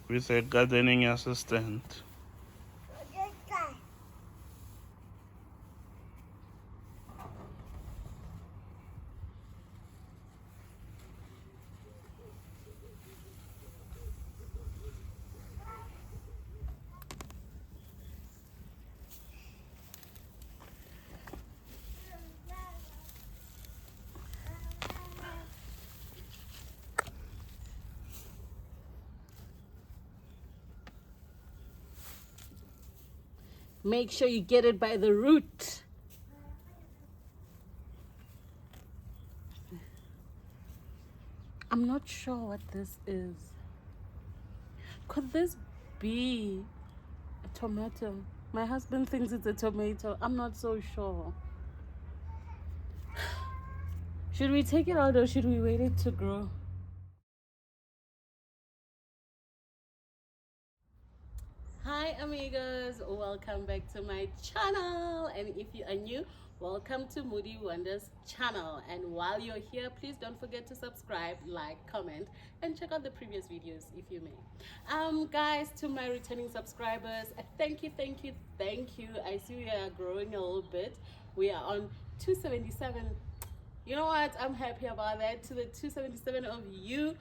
With a gardening assistant. Make sure you get it by the root. I'm not sure what this is. Could this be a tomato? My husband thinks it's a tomato. I'm not so sure. Should we take it out or should we wait it to grow? Hi amigos, welcome back to my channel, and if you are new, welcome to Moody Wonders channel. And while you're here, please don't forget to subscribe, like, comment, and check out the previous videos if you may. Guys, to my returning subscribers, thank you. I see we are growing a little bit. We are on 277. You know what, I'm happy about that. To the 277 of you,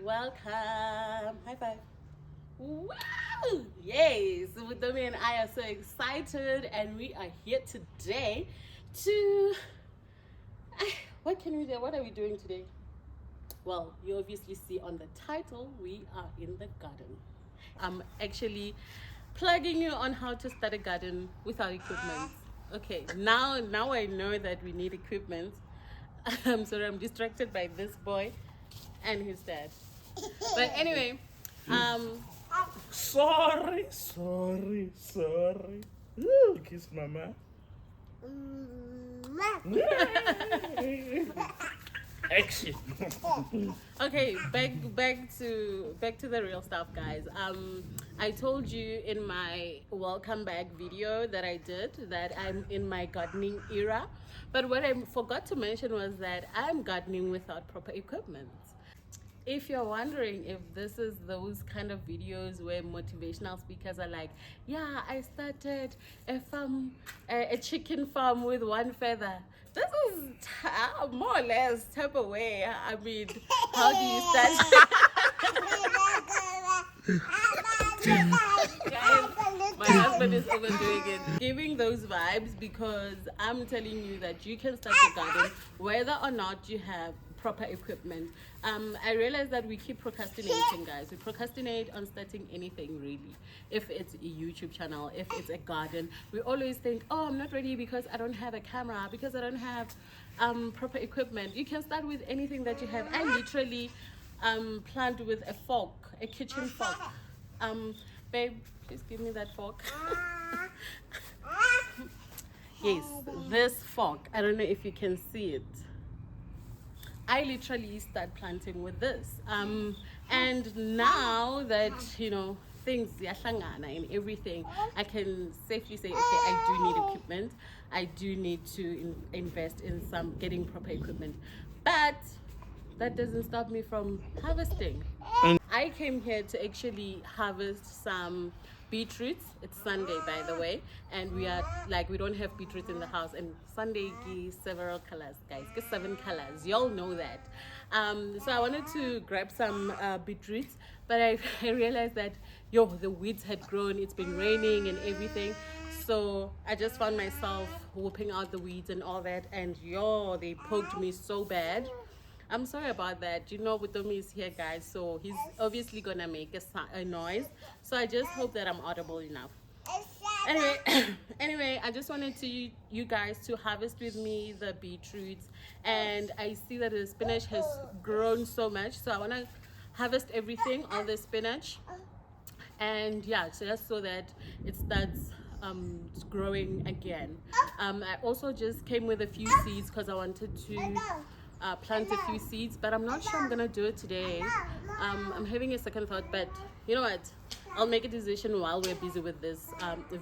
welcome. High five. Wow! Yes, Mudomi and I are so excited, and we are here today to what can we do? What are we doing today? Well, you obviously see on the title, we are in the garden. I'm actually plugging you on how to start a garden without equipment. Okay, now I know that we need equipment. I'm sorry, I'm distracted by this boy and his dad. But anyway, Sorry. Ooh, kiss mama. Action. okay, back to the real stuff, guys. I told you in my welcome back video that I did that I'm in my gardening era, but what I forgot to mention was that I'm gardening without proper equipment. If you're wondering if this is those kind of videos where motivational speakers are like, yeah, I started a farm, a chicken farm with one feather. This is more or less type of way. I mean, how do you start? Guys, my husband is overdoing it, giving those vibes, because I'm telling you that you can start your garden whether or not you have proper equipment. I realize that we keep procrastinating, guys. We procrastinate on starting anything, really. If it's a YouTube channel, if it's a garden, we always think, oh, I'm not ready because I don't have a camera, because I don't have proper equipment. You can start with anything that you have. I literally plant with a fork, a kitchen fork. Babe, please give me that fork. Yes, this fork. I don't know if you can see it. I literally start planting with this. And now that, you know, things yahlangana and everything, I can safely say, okay, I do need equipment. I do need to invest in getting proper equipment. But that doesn't stop me from harvesting. I came here to actually harvest some beetroots. It's Sunday, by the way, and we are like, we don't have beetroots in the house, and Sunday gives several colors, guys. Get 7 colors, y'all know that. So I wanted to grab some beetroots, but I realized that the weeds had grown. It's been raining and everything, so I just found myself whooping out the weeds and all that, and they poked me so bad. I'm sorry about that. You know, Butomi is here, guys, so he's obviously gonna make a noise. So I just hope that I'm audible enough. Anyway, I just wanted you guys to harvest with me the beetroots, and I see that the spinach has grown so much, so I want to harvest everything, all the spinach, and yeah, so just so that it starts growing again. I also just came with a few seeds because I wanted to plant a few seeds, but I'm not sure I'm gonna do it today. I'm having a second thought, but you know what, I'll make a decision while we're busy with this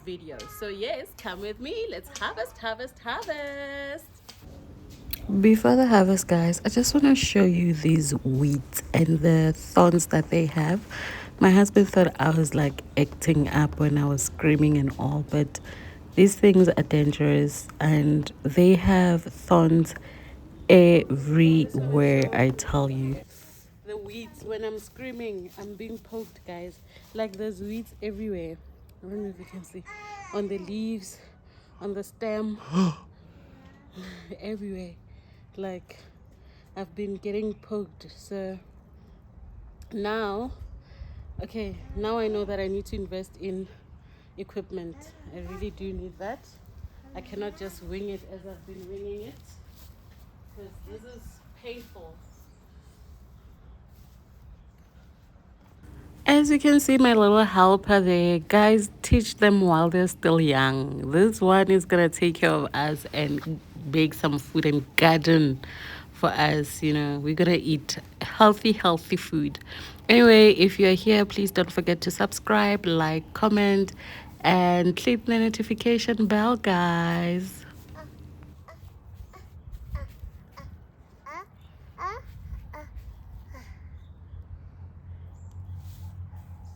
video. So yes, come with me, let's harvest. Before the harvest, guys, I just want to show you these weeds and the thorns that they have. My husband thought I was like acting up when I was screaming and all, but these things are dangerous and they have thorns everywhere, I tell you. The weeds, when I'm screaming, I'm being poked, guys. Like there's weeds everywhere. I don't know if you can see. On the leaves, on the stem, everywhere. Like I've been getting poked. So now, okay, now I know that I need to invest in equipment. I really do need that. I cannot just wing it as I've been winging it, because this is painful. As you can see, my little helper there, guys, teach them while they're still young. This one is gonna take care of us and bake some food and garden for us. You know, we're gonna eat healthy food. Anyway, if you're here, please don't forget to subscribe, like, comment, and click the notification bell, guys.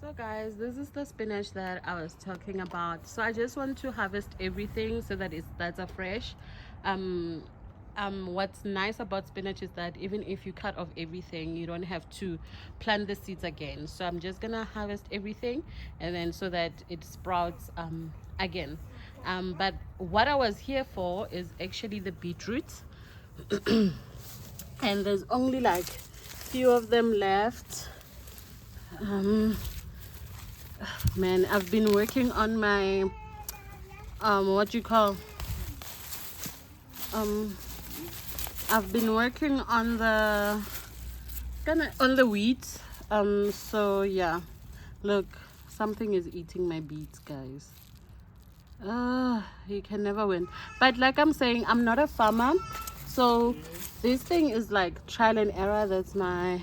So guys, this is the spinach that I was talking about. So I just want to harvest everything so that that's a fresh. What's nice about spinach is that even if you cut off everything, you don't have to plant the seeds again. So I'm just gonna harvest everything, and then so that it sprouts again. But what I was here for is actually the beetroot. And there's only like few of them left. Man, I've been working on my what you call I've been working on the weeds. So yeah, look, something is eating my beets, guys. You can never win. But like I'm saying, I'm not a farmer, so this thing is like trial and error. That's my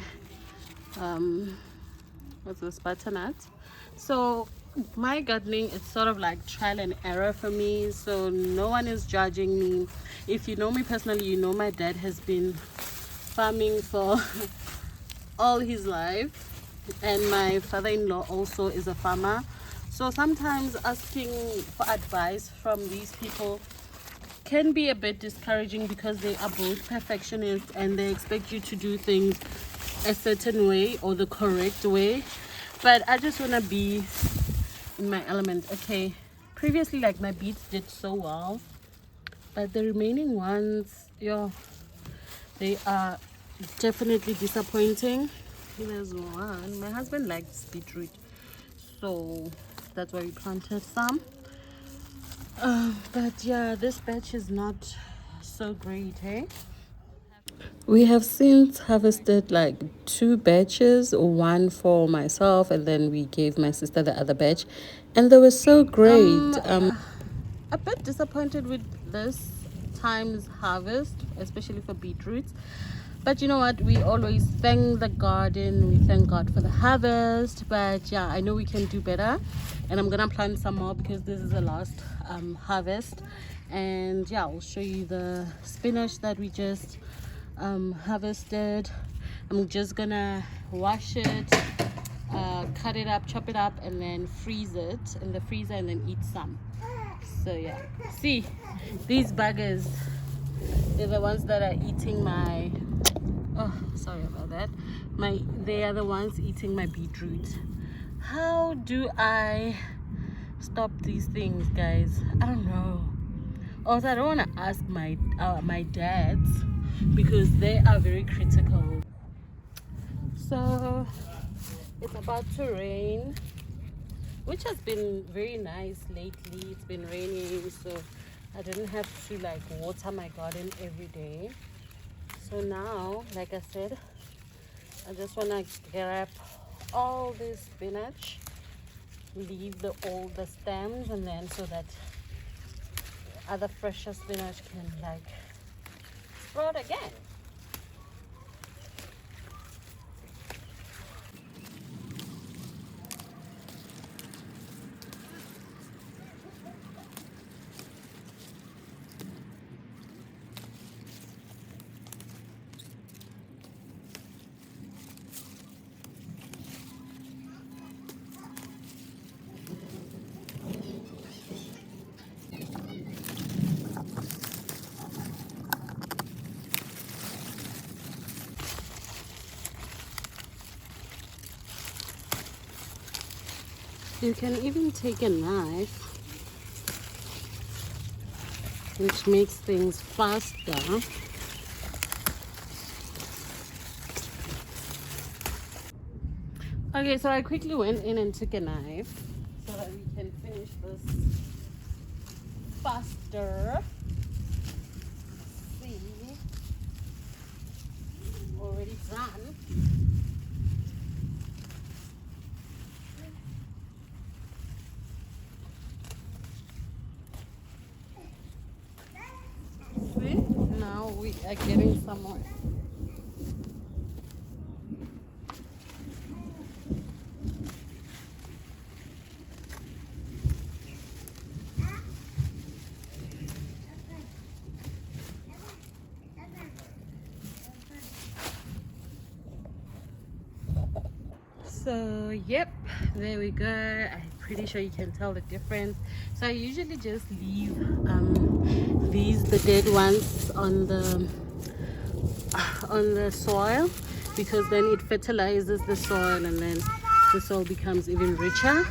what's this, butternut. So my gardening is sort of like trial and error for me, so no one is judging me. If you know me personally, you know my dad has been farming for all his life, and my father-in-law also is a farmer. So sometimes asking for advice from these people can be a bit discouraging because they are both perfectionists and they expect you to do things a certain way or the correct way. But I just want to be in my element. Okay, previously, like, my beets did so well, but the remaining ones, yo, they are definitely disappointing. There's one. My husband likes beetroot, so that's why we planted some. But yeah, this batch is not so great, eh? We have since harvested like 2 batches, one for myself, and then we gave my sister the other batch, and they were so great. A bit disappointed with this time's harvest, especially for beetroots. But you know what? We always thank the garden. We thank God for the harvest. But yeah, I know we can do better, and I'm gonna plant some more because this is the last harvest. And yeah, I'll show you the spinach that we just harvested. I'm just gonna wash it, cut it up, chop it up, and then freeze it in the freezer and then eat some. So yeah, see, these buggers, they're the ones that are eating my, oh, sorry about that, they are the ones eating my beetroot. How do I stop these things, guys? I don't know. Also, I don't want to ask my dads because they are very critical. So it's about to rain, which has been very nice lately. It's been raining, so I didn't have to like water my garden every day. So now, like I said, I just want to grab all this spinach. leave all the stems, and then so that other fresher spinach can like sprout again. You can even take a knife, which makes things faster. Okay, so I quickly went in and took a knife so that we can finish this faster. See, already done. Now we are getting somewhere. So yep, there we go. I'm pretty sure you can tell the difference. So I usually just leave the dead ones on the soil, because then it fertilizes the soil and then the soil becomes even richer.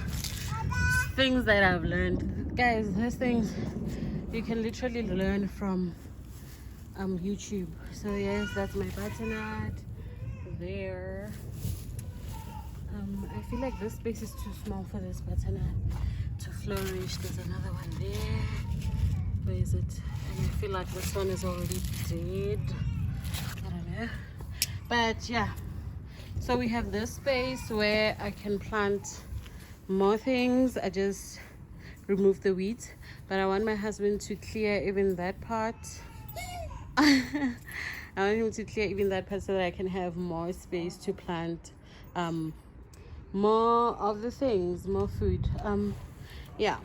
Things that I've learned, guys. Those things you can literally learn from YouTube. So yes, that's my butternut there. I feel like this space is too small for this butternut to flourish. There's another one there. Where is it? And I feel like this one is already dead. I don't know. But yeah. So we have this space where I can plant more things. I just remove the weeds. But I want my husband to clear even that part. I want him to clear even that part so that I can have more space to plant more of the things, more food. Yeah.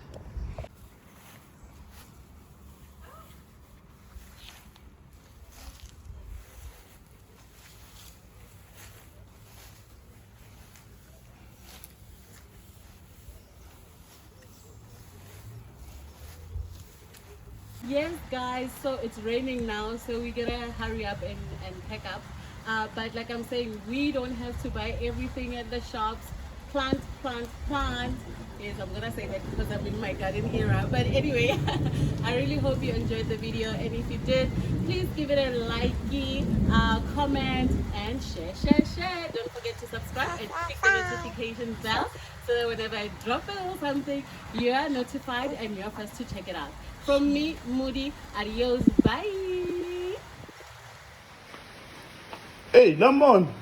Yes guys, so it's raining now, so we gotta hurry up and pack up. But like I'm saying, we don't have to buy everything at the shops. Plant. Yes, I'm gonna say that because I'm in my garden era. But anyway, I really hope you enjoyed the video, and if you did, please give it a likey, comment, and share. Don't forget to subscribe and click the notification bell so that whenever I drop it or something, you are notified and you're first to check it out. From me, Moody, adios, bye. Hey, Lamon.